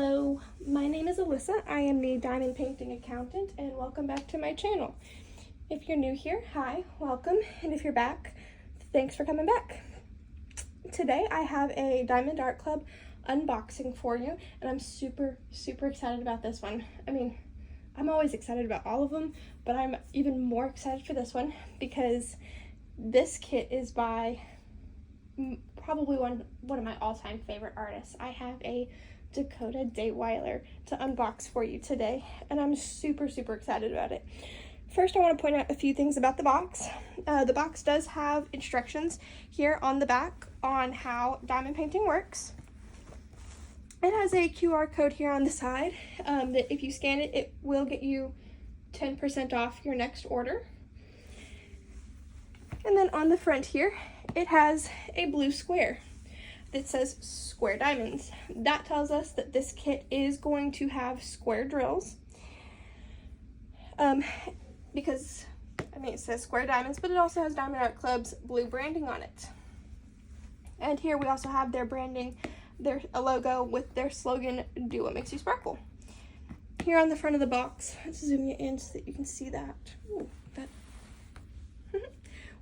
Hello, my name is Alyssa. I am the diamond painting accountant, and welcome back to my channel. If you're new here, hi, welcome, and if you're back, thanks for coming back. Today I have a Diamond Art Club unboxing for you, and I'm super excited about this one. I mean, I'm always excited about all of them, but I'm even more excited for this one because this kit is by probably one of my all-time favorite artists. I have a Dakota Daetwiler to unbox for you today, and I'm super excited about it. First, I want to point out a few things about the box. The box does have instructions here on the back on how diamond painting works. It has a QR code here on the side that if you scan it, it will get you 10% off your next order. And then on the front here, it has a blue square that says square diamonds. That tells us that this kit is going to have square drills. Because, I mean, it says square diamonds, but it also has Diamond Art Club's blue branding on it. And here we also have their branding, their logo with their slogan, "Do what makes you sparkle." Here on the front of the box, let's zoom you in so that you can see that. Ooh,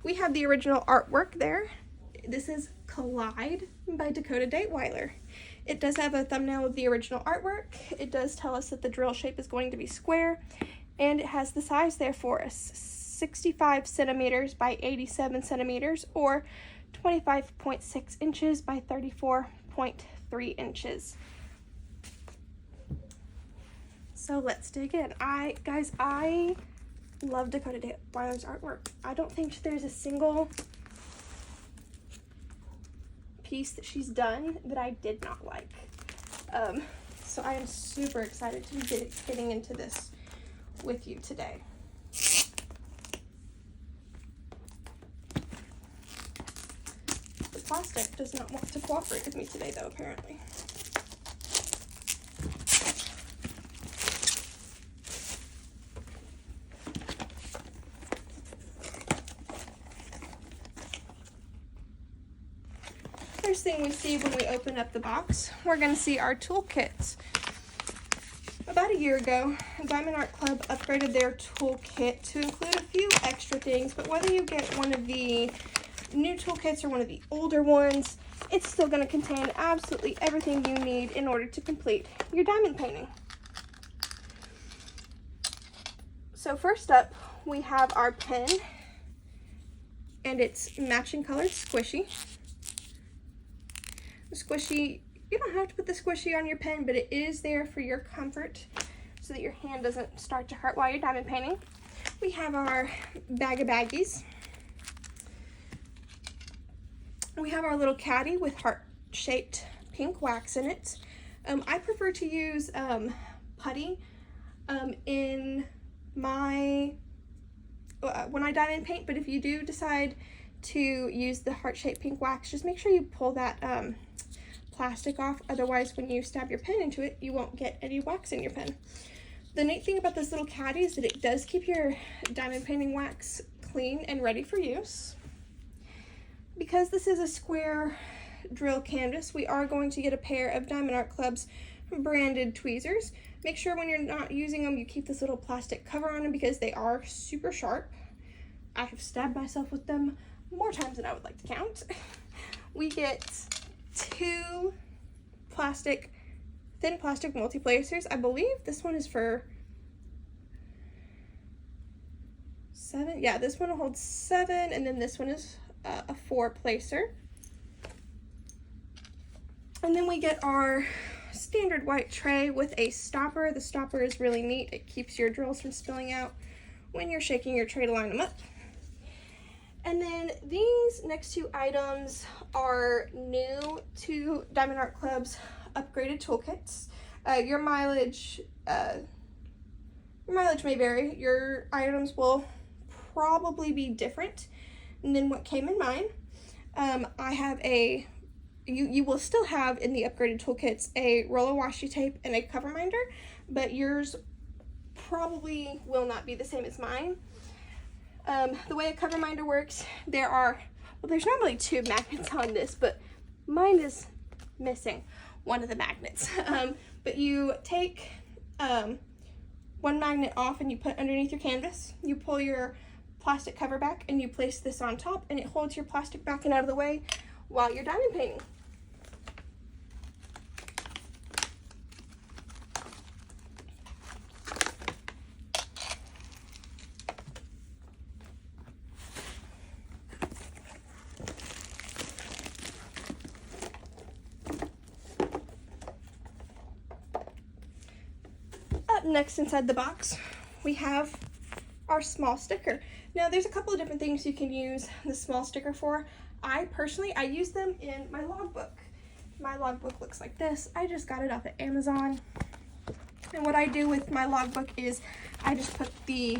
we have the original artwork there. This is Collide by Dakota Daetwiler. It does have a thumbnail of the original artwork. It does tell us that the drill shape is going to be square, and it has the size there for us, 65 centimeters by 87 centimeters, or 25.6 inches by 34.3 inches. So let's dig in. I love Dakota Daetwiler's artwork. I don't think there's a single piece that she's done that I did not like. So I am super excited to be getting into this with you today. The plastic does not want to cooperate with me today though, apparently. First thing we see when we open up the box, we're going to see our toolkits. About a year ago, Diamond Art Club upgraded their toolkit to include a few extra things, but whether you get one of the new toolkits or one of the older ones, it's still going to contain absolutely everything you need in order to complete your diamond painting. So first up, we have our pen, and it's matching colored squishy. The squishy, you don't have to put the squishy on your pen, but it is there for your comfort so that your hand doesn't start to hurt while you're diamond painting. We have our bag of baggies. We have our little caddy with heart-shaped pink wax in it. I prefer to use putty in my when I diamond paint, but if you do decide to use the heart-shaped pink wax, just make sure you pull that plastic off, otherwise when you stab your pen into it, you won't get any wax in your pen. The neat thing about this little caddy is that it does keep your diamond painting wax clean and ready for use. Because this is a square drill canvas, we are going to get a pair of Diamond Art Club's branded tweezers. Make sure when you're not using them, you keep this little plastic cover on them because they are super sharp. I have stabbed myself with them more times than I would like to count. We get two thin plastic multi-placers. I believe this one is for 7. Yeah, this one will hold 7, and then this one is a 4-placer. And then we get our standard white tray with a stopper. The stopper is really neat. It keeps your drills from spilling out when you're shaking your tray to line them up. And then these next two items are new to Diamond Art Club's upgraded toolkits. Your mileage may vary. Your items will probably be different than what came in mine. I have you will still have in the upgraded toolkits a roll of washi tape and a cover minder, but yours probably will not be the same as mine. The way a cover minder works, there's normally 2 magnets on this, but mine is missing one of the magnets. But you take one magnet off and you put underneath your canvas. You pull your plastic cover back and you place this on top, and it holds your plastic back and out of the way while you're diamond painting. Up next inside the box, we have our small sticker. Now there's a couple of different things you can use the small sticker for. I use them in my logbook. My logbook looks like this. I just got it off of Amazon. And what I do with my logbook is I just put the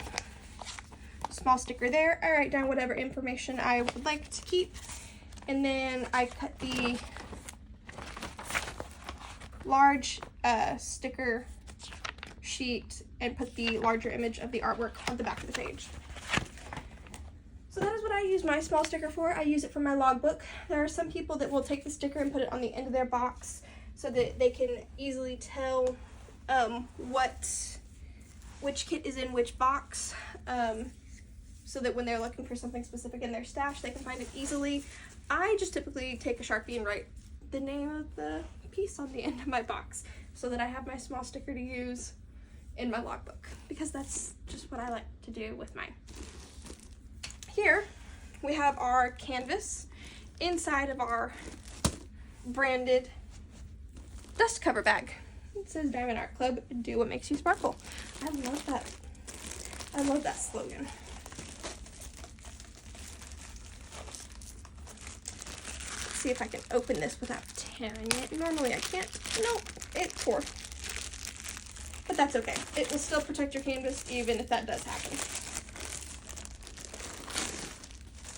small sticker there. I write down whatever information I would like to keep. And then I cut the large sticker sheet and put the larger image of the artwork on the back of the page. So that is what I use my small sticker for. I use it for my logbook. There are some people that will take the sticker and put it on the end of their box so that they can easily tell which kit is in which box, so that when they're looking for something specific in their stash, they can find it easily. I just typically take a Sharpie and write the name of the piece on the end of my box so that I have my small sticker to use in my logbook, because that's just what I like to do with mine. Here we have our canvas inside of our branded dust cover bag. It says Diamond Art Club, do what makes you sparkle. I love that. I love that slogan. Let's see if I can open this without tearing it. Normally I can't. Nope, it tore. But that's okay. It will still protect your canvas even if that does happen.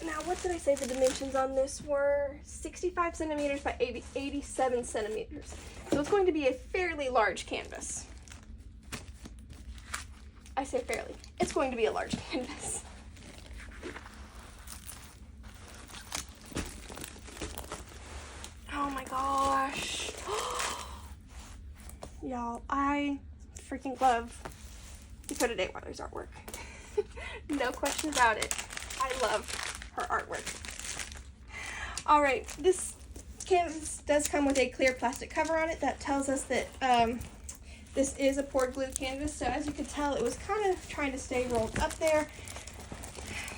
Now, what did I say the dimensions on this were? 65 centimeters by 87 centimeters. So it's going to be a fairly large canvas. I say fairly. It's going to be a large canvas. Oh my gosh. Y'all, I freaking love Dakota Daetwiler's artwork. No question about it. I love her artwork. Alright, this canvas does come with a clear plastic cover on it that tells us that this is a poured glue canvas. So as you can tell, it was kind of trying to stay rolled up there.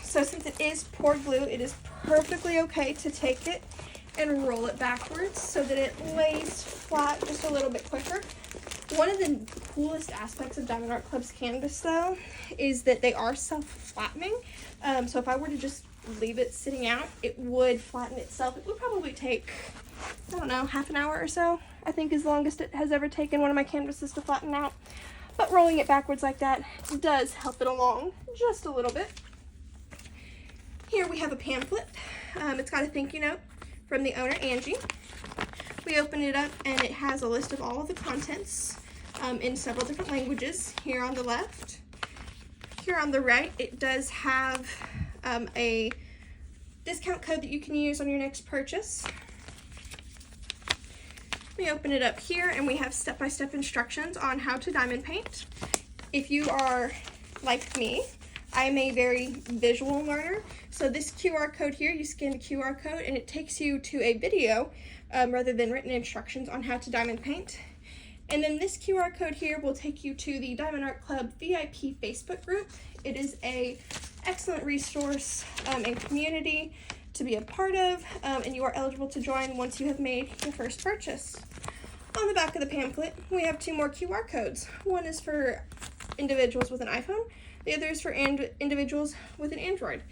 So since it is poured glue, it is perfectly okay to take it and roll it backwards so that it lays flat just a little bit quicker. One of the coolest aspects of Diamond Art Club's canvas, though, is that they are self-flattening. So if I were to just leave it sitting out, it would flatten itself. It would probably take, I don't know, half an hour or so, I think is the longest it has ever taken one of my canvases to flatten out. But rolling it backwards like that does help it along just a little bit. Here we have a pamphlet. It's got a thank you note from the owner, Angie. We open it up and it has a list of all of the contents in several different languages. Here on the left. Here on the right, it does have a discount code that you can use on your next purchase. We open it up here and we have step-by-step instructions on how to diamond paint. If you are like me, I'm a very visual learner. So this QR code here, you scan the QR code and it takes you to a video rather than written instructions on how to diamond paint. And then this QR code here will take you to the Diamond Art Club VIP Facebook group. It is an excellent resource and community to be a part of, and you are eligible to join once you have made your first purchase. On the back of the pamphlet, we have two more QR codes. One is for individuals with an iPhone, the other is for individuals with an Android.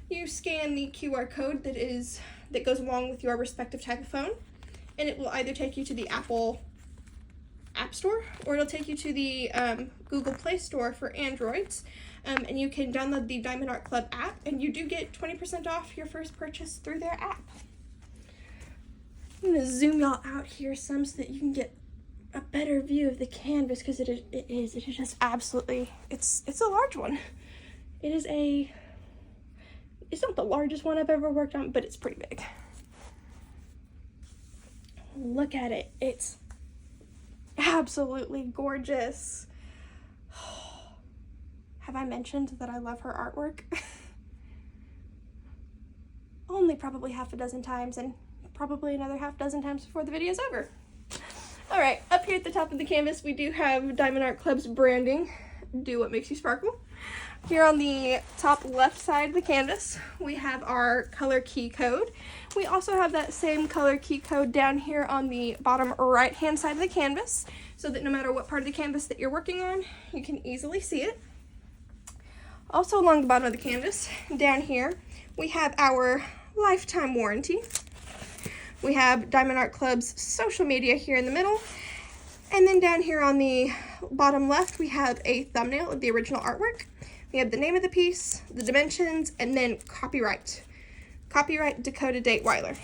You scan the QR code that goes along with your respective type of phone, and it will either take you to the Apple App Store or it'll take you to the Google Play Store for Androids, and you can download the Diamond Art Club app, and you do get 20% off your first purchase through their app. I'm going to zoom y'all out here some so that you can get a better view of the canvas, because it is just absolutely, it's a large one. It's not the largest one I've ever worked on, but it's pretty big. Look at it. It's absolutely gorgeous. Have I mentioned that I love her artwork? Only probably half a dozen times, and probably another half dozen times before the video's over. All right, up here at the top of the canvas, we do have Diamond Art Club's branding, Do What Makes You Sparkle. Here on the top left side of the canvas, we have our color key code. We also have that same color key code down here on the bottom right-hand side of the canvas, so that no matter what part of the canvas that you're working on, you can easily see it. Also along the bottom of the canvas, down here, we have our lifetime warranty. We have Diamond Art Club's social media here in the middle. And then down here on the bottom left, we have a thumbnail of the original artwork. We have the name of the piece, the dimensions, and then copyright. Copyright Dakota Daetwiler.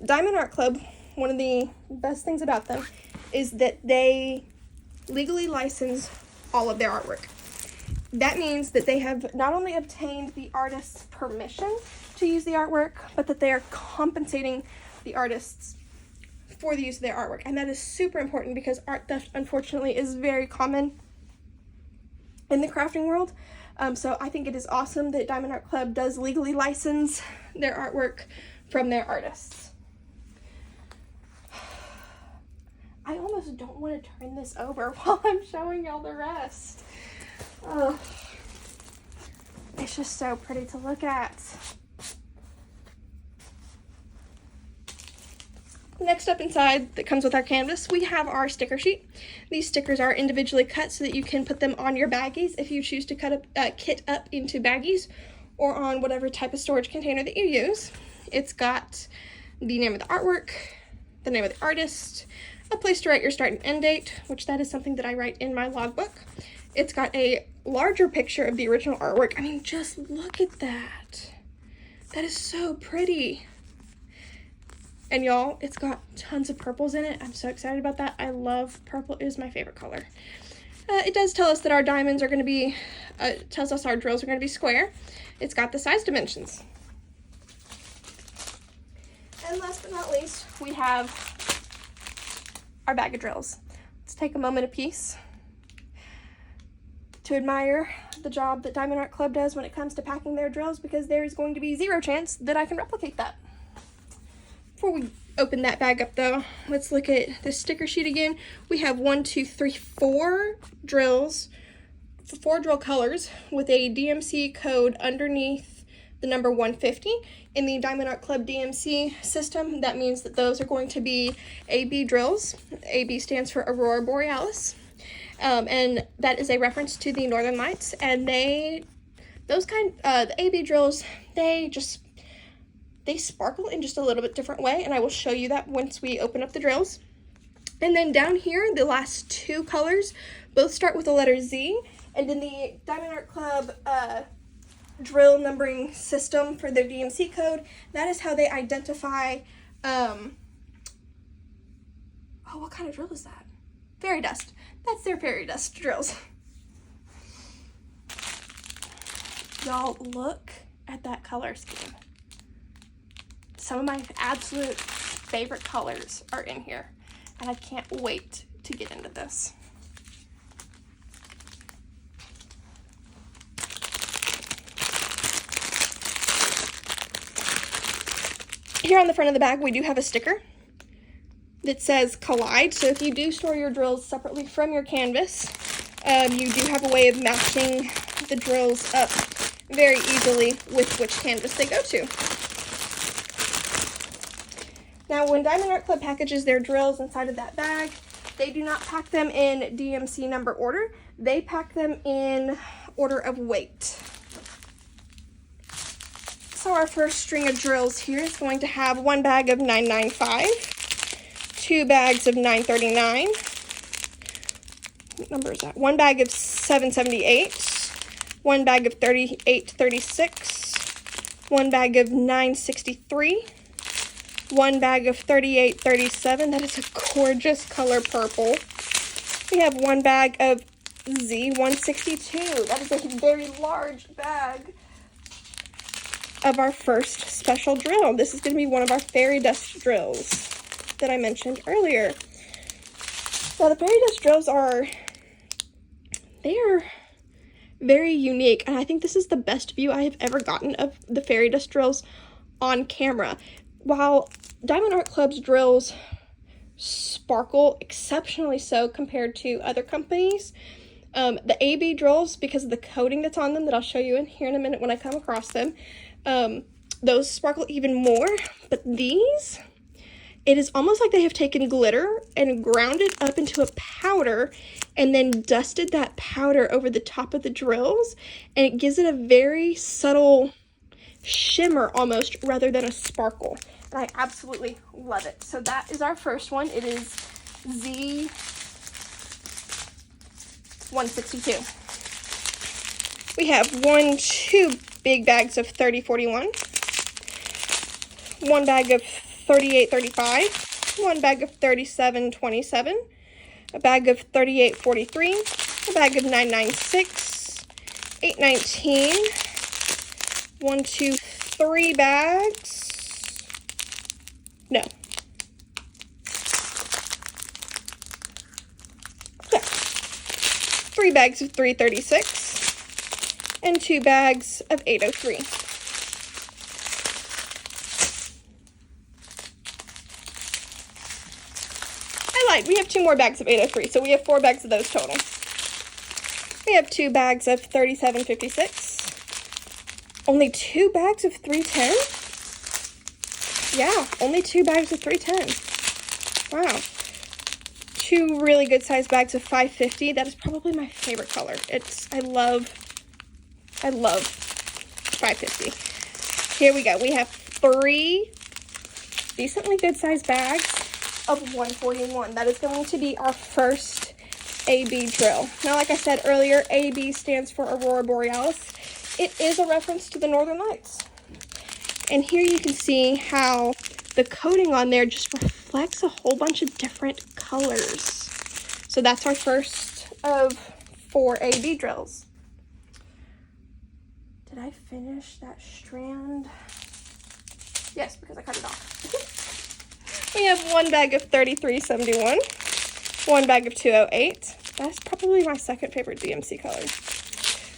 Diamond Art Club, one of the best things about them is that they legally license all of their artwork. That means that they have not only obtained the artist's permission to use the artwork, but that they are compensating the artists for the use of their artwork. And that is super important because art theft, unfortunately, is very common in the crafting world. So I think it is awesome that Diamond Art Club does legally license their artwork from their artists. I almost don't want to turn this over while I'm showing y'all the rest. Oh, it's just so pretty to look at. Next up inside that comes with our canvas, we have our sticker sheet. These stickers are individually cut so that you can put them on your baggies if you choose to kit up into baggies or on whatever type of storage container that you use. It's got the name of the artwork, the name of the artist, a place to write your start and end date, which that is something that I write in my logbook. It's got a larger picture of the original artwork. I mean, just look at that. That is so pretty. And y'all, it's got tons of purples in it. I'm so excited about that. I love purple. It is my favorite color. It does tell us that our diamonds are going to be, tells us our drills are going to be square. It's got the size dimensions. And last but not least, we have our bag of drills. Let's take a moment apiece to admire the job that Diamond Art Club does when it comes to packing their drills, because there is going to be zero chance that I can replicate that. Before we open that bag up though, let's look at the sticker sheet again. We have 4 drills, 4 drill colors with a DMC code underneath the number 150. In the Diamond Art Club DMC system, that means that those are going to be AB drills. AB stands for Aurora Borealis. And that is a reference to the Northern Lights, and the AB drills, they sparkle in just a little bit different way, and I will show you that once we open up the drills. And then down here, the last 2 colors both start with the letter Z, and in the Diamond Art Club drill numbering system for their DMC code, that is how they identify, what kind of drill is that? Fairy dust. That's their fairy dust drills. Y'all, look at that color scheme. Some of my absolute favorite colors are in here, and I can't wait to get into this. Here on the front of the bag, we do have a sticker that says Collide. So if you do store your drills separately from your canvas, you do have a way of matching the drills up very easily with which canvas they go to. Now, when Diamond Art Club packages their drills inside of that bag, they do not pack them in DMC number order. They pack them in order of weight. So our first string of drills here is going to have 1 bag of 995, 2 bags of 939, what number is that? 1 bag of 778, 1 bag of 3836, 1 bag of 963, 1 bag of 3837. That is a gorgeous color purple. We have 1 bag of Z162. That is a very large bag of our first special drill. This is going to be one of our fairy dust drills that I mentioned earlier. Now the fairy dust drills they're very unique, and I think this is the best view I have ever gotten of the fairy dust drills on camera. While Diamond Art Club's drills sparkle exceptionally so compared to other companies, the AB drills, because of the coating that's on them that I'll show you in here in a minute when I come across them, those sparkle even more. But these, it is almost like they have taken glitter and ground it up into a powder and then dusted that powder over the top of the drills, and it gives it a very subtle shimmer almost rather than a sparkle, and I absolutely love it. So that is our first one. It is Z162. We have 2 big bags of 3041, 1 bag of 3835, 1 bag of 3727, a bag of 3843, a bag of 996, 819, 1, 2, 3 bags. No. Yeah. 3 bags of 336 and 2 bags of 803. We have 2 more bags of 803, so we have 4 bags of those total. We have 2 bags of 3756. Only 2 bags of 310? Yeah, only 2 bags of 310. Wow. 2 really good sized bags of 550. That is probably my favorite color. I love 550. Here we go. We have 3 decently good sized bags of 141. That is going to be our first AB drill. Now, like I said earlier, AB stands for Aurora Borealis. It is a reference to the Northern Lights. And here you can see how the coating on there just reflects a whole bunch of different colors. So that's our first of 4 AB drills. Did I finish that strand? Yes, because I cut it off. We have 1 bag of 3371, 1 bag of 208. That's probably my second favorite DMC color.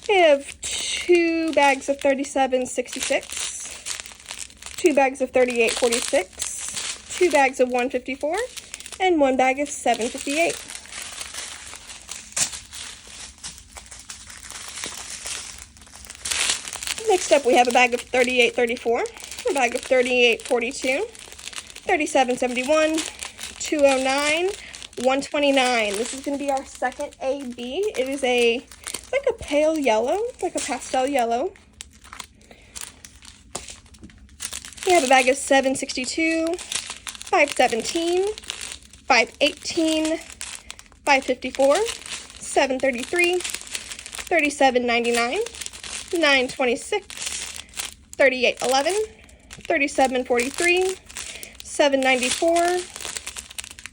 We have 2 bags of 3766, 2 bags of 3846, 2 bags of 154, and 1 bag of 758. Next up, we have a bag of 3834, a bag of 3842, 3771, 209, 129. This is going to be our second AB. It is like a pale yellow, like a pastel yellow. We have a bag of 762, 517, 518, 554, 733, 3799, 926, 3811, 3743, 794,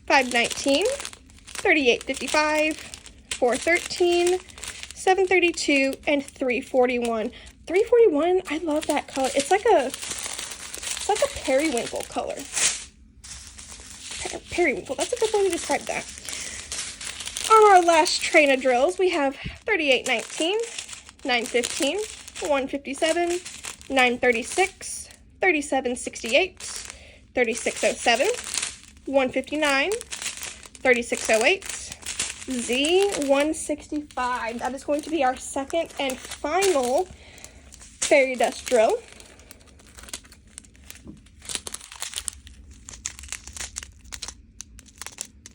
519, 3855, 413, 732, and 341. 341, I love that color. It's like a periwinkle color. Periwinkle, that's a good way to describe that. On our last train of drills, we have 3819, 915, 157, 936, 3768, 3607, 159, 3608, Z165. That is going to be our second and final fairy dust drill.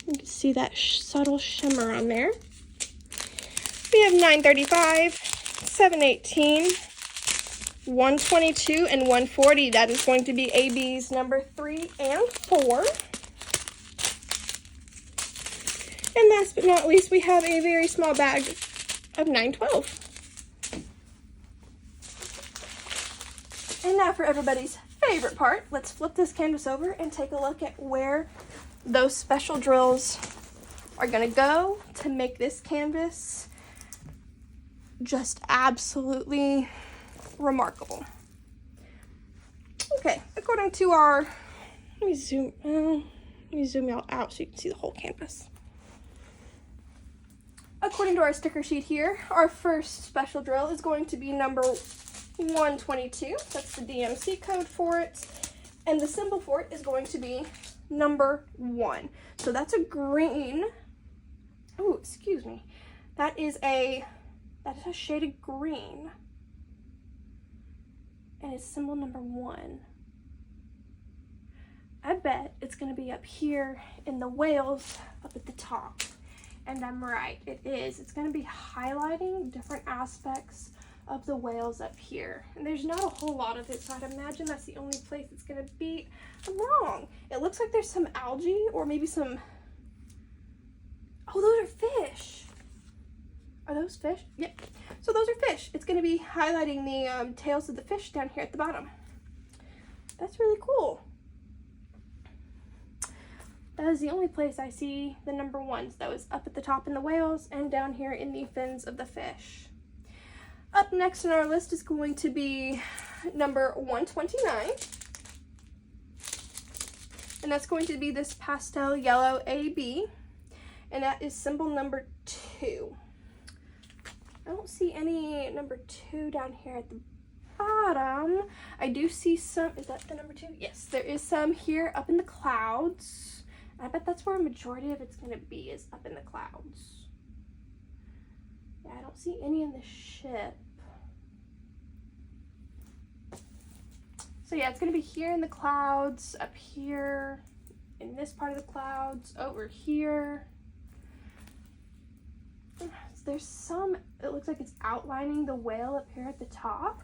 You can see that subtle shimmer on there. We have 935, 718, 122, and 140. That is going to be AB's number 3 and 4. And last but not least, we have a very small bag of 912. And now for everybody's favorite part, let's flip this canvas over and take a look at where those special drills are going to go to make this canvas just absolutely remarkable. Okay, according to our, let me zoom y'all out so you can see the whole canvas. according to our sticker sheet here, our first special drill is going to be number 122. That's the DMC code for it. And the symbol for it is going to be number 1. So that's a green. Oh, excuse me. That is a shaded green. And it's symbol number 1. I bet it's going to be up here in the whales up at the top. And I'm right, it is. It's going to be highlighting different aspects of the whales up here. And there's not a whole lot of it, so I'd imagine that's the only place it's going to be. I'm wrong. It looks like there's some algae or maybe some... Oh, those are fish. Are those fish? Yep. So those are fish. It's going to be highlighting the tails of the fish down here at the bottom. That's really cool. That is the only place I see the number 1s. That was up at the top in the whales and down here in the fins of the fish. Up next in our list is going to be number 129. And that's going to be this pastel yellow AB. And that is symbol number 2. I don't see any number 2 down here at the bottom. I do see some. Is that the number 2? Yes, there is some here up in the clouds. I bet that's where a majority of it's going to be, is up in the clouds. Yeah, I don't see any in the ship. So yeah, it's going to be here in the clouds, up here, in this part of the clouds, over here. There's some, it looks like it's outlining the whale up here at the top.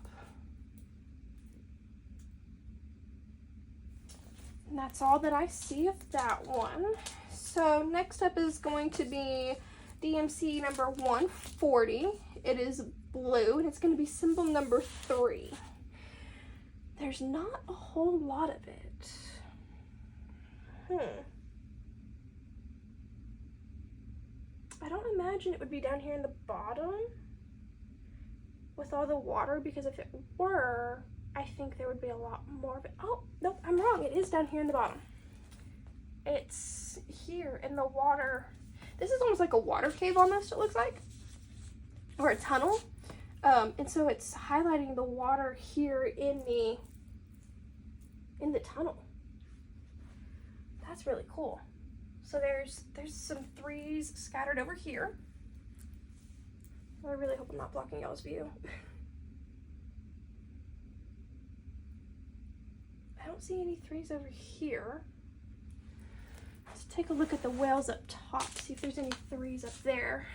And that's all that I see of that one. So next up is going to be DMC number 140. It is blue, and it's going to be symbol number 3. There's not a whole lot of it. I don't imagine it would be down here in the bottom with all the water, because if it were, I think there would be a lot more of it. Oh, nope, I'm wrong. It is down here in the bottom. It's here in the water. This is almost like a water cave almost, it looks like. Or a tunnel. And so it's highlighting the water here in the tunnel. That's really cool. So there's some 3s scattered over here. I really hope I'm not blocking y'all's view. I don't see any 3s over here. Let's take a look at the whales up top, see if there's any 3s up there.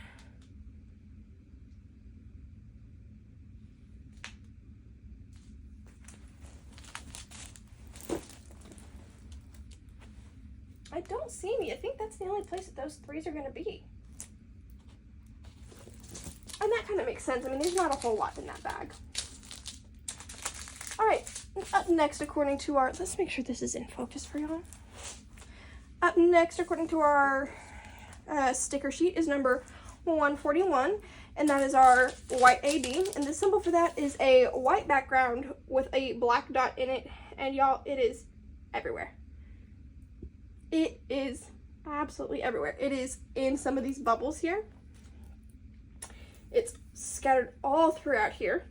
I don't see any. I think that's the only place that those 3s are going to be. And that kind of makes sense. I mean, there's not a whole lot in that bag. All right, up next, according to our, let's make sure this is in focus for y'all. Up next, according to our sticker sheet, is number 141, and that is our white AB. And the symbol for that is a white background with a black dot in it. And y'all, it is everywhere. It is absolutely everywhere. It is in some of these bubbles here. It's scattered all throughout here.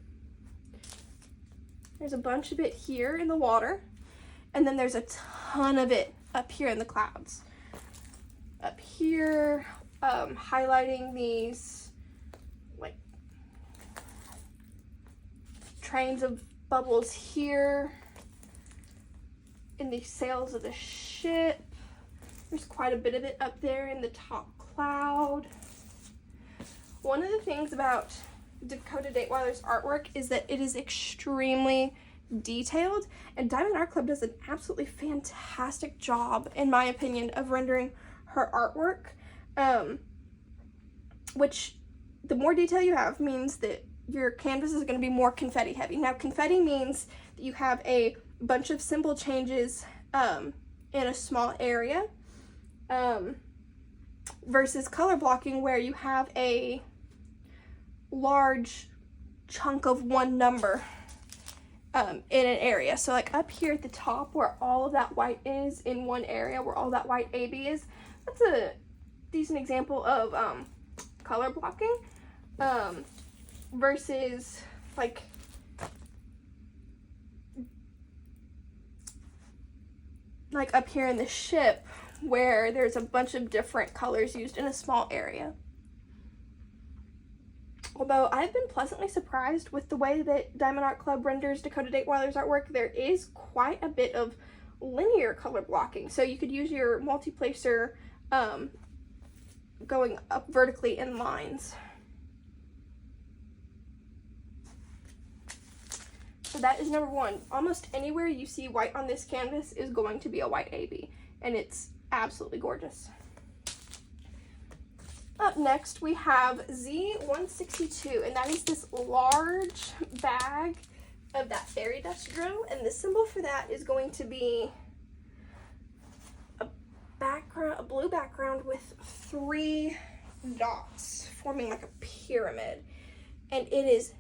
There's a bunch of it here in the water. And then there's a ton of it up here in the clouds. Up here, highlighting these like trains of bubbles here in the sails of the ship. There's quite a bit of it up there in the top cloud. One of the things about Dakota Daetwiler's artwork is that it is extremely detailed, and Diamond Art Club does an absolutely fantastic job, in my opinion, of rendering her artwork, which the more detail you have means that your canvas is going to be more confetti heavy. Now, confetti means that you have a bunch of symbol changes in a small area, versus color blocking where you have a large chunk of one number in an area. So like up here at the top where all of that white is in one area, where all that white AB is, that's a decent example of color blocking, versus like up here in the ship where there's a bunch of different colors used in a small area. Although I've been pleasantly surprised with the way that Diamond Art Club renders Dakota Daetwiler's artwork. There is quite a bit of linear color blocking. So you could use your multi-placer going up vertically in lines. So that is number one. Almost anywhere you see white on this canvas is going to be a white AB, and it's absolutely gorgeous. Up next, we have Z162, and that is this large bag of that fairy dust dro, and the symbol for that is going to be a blue background with 3 dots forming like a pyramid, and it is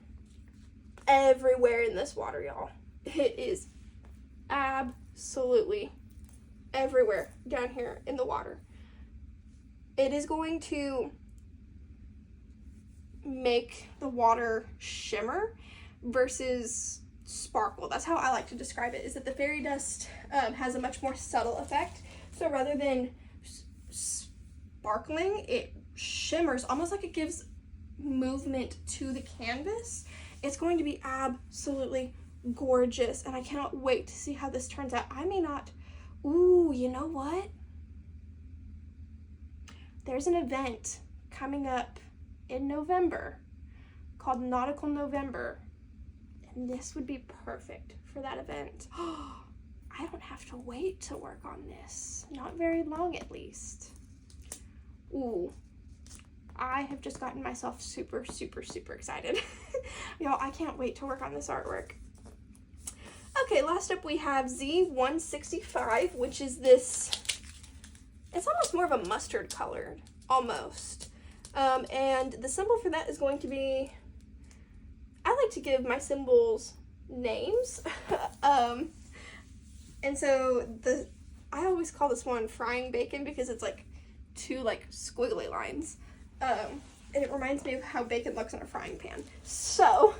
everywhere in this water, y'all. It is absolutely everywhere down here in the water. It is going to make the water shimmer versus sparkle. That's how I like to describe it, is that the fairy dust has a much more subtle effect. So rather than sparkling, it shimmers, almost like it gives movement to the canvas. It's going to be absolutely gorgeous, and I cannot wait to see how this turns out. I may not, ooh, you know what? There's an event coming up in November called Nautical November, and this would be perfect for that event. I don't have to wait to work on this. Not very long, at least. Ooh, I have just gotten myself super, super, super excited. Y'all, I can't wait to work on this artwork. Okay, last up we have Z165, which is this, it's almost more of a mustard colored, almost. And the symbol for that is going to be, I like to give my symbols names. And so I always call this one frying bacon because it's like 2 like squiggly lines. And it reminds me of how bacon looks in a frying pan. So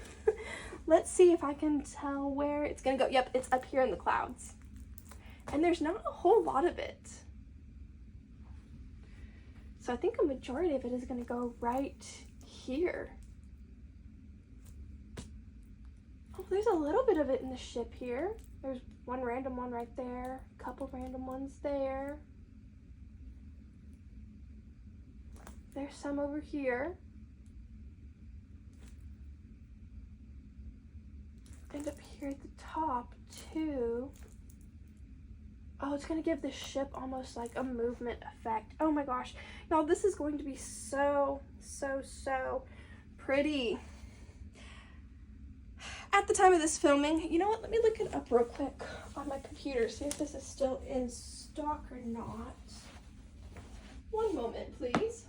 let's see if I can tell where it's gonna go. Yep, it's up here in the clouds. And there's not a whole lot of it. So I think a majority of it is gonna go right here. Oh, there's a little bit of it in the ship here. There's one random one right there, a couple random ones there. There's some over here. And up here at the top too. Oh, it's gonna give the ship almost like a movement effect. Oh my gosh. Y'all, this is going to be so, so, so pretty. At the time of this filming, you know what? Let me look it up real quick on my computer, see if this is still in stock or not. One moment, please.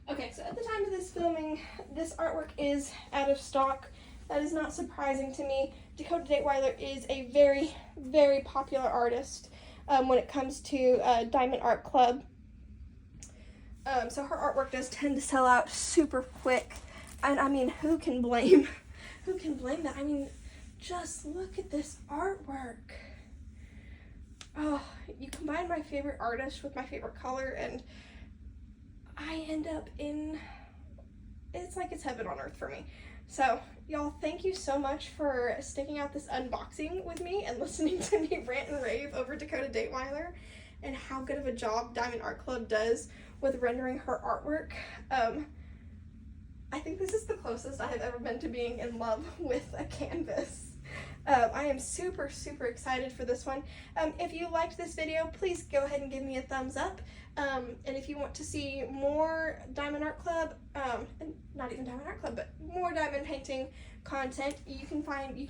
Okay, so at the time of this filming, this artwork is out of stock. That is not surprising to me. Dakota Daetwiler is a very, very popular artist when it comes to Diamond Art Club. So her artwork does tend to sell out super quick. And I mean, who can blame that? I mean, just look at this artwork. Oh, you combine my favorite artist with my favorite color, and I end up in, it's like it's heaven on earth for me. So y'all, thank you so much for sticking out this unboxing with me and listening to me rant and rave over Dakota Daetwiler and how good of a job Diamond Art Club does with rendering her artwork. I think this is the closest I have ever been to being in love with a canvas. I am super, super excited for this one. If you liked this video, please go ahead and give me a thumbs up. And if you want to see more Diamond Art Club, and not even Diamond Art Club, but more diamond painting content, you can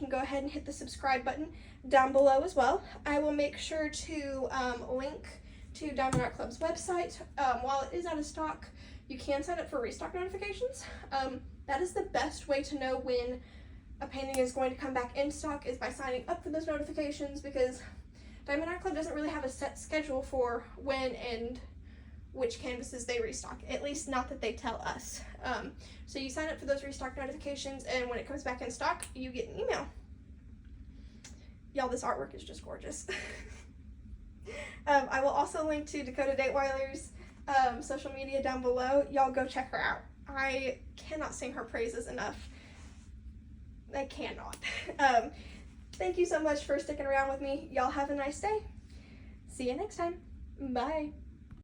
go ahead and hit the subscribe button down below as well. I will make sure to link to Diamond Art Club's website. While it is out of stock, you can sign up for restock notifications. That is the best way to know when a painting is going to come back in stock, is by signing up for those notifications, because Diamond Art Club doesn't really have a set schedule for when and which canvases they restock, at least not that they tell us. So you sign up for those restock notifications, and when it comes back in stock, you get an email. Y'all, this artwork is just gorgeous. I will also link to Dakota Daetwiler's social media down below. Y'all go check her out. I cannot sing her praises enough. I cannot. Thank you so much for sticking around with me. Y'all have a nice day. See you next time. Bye.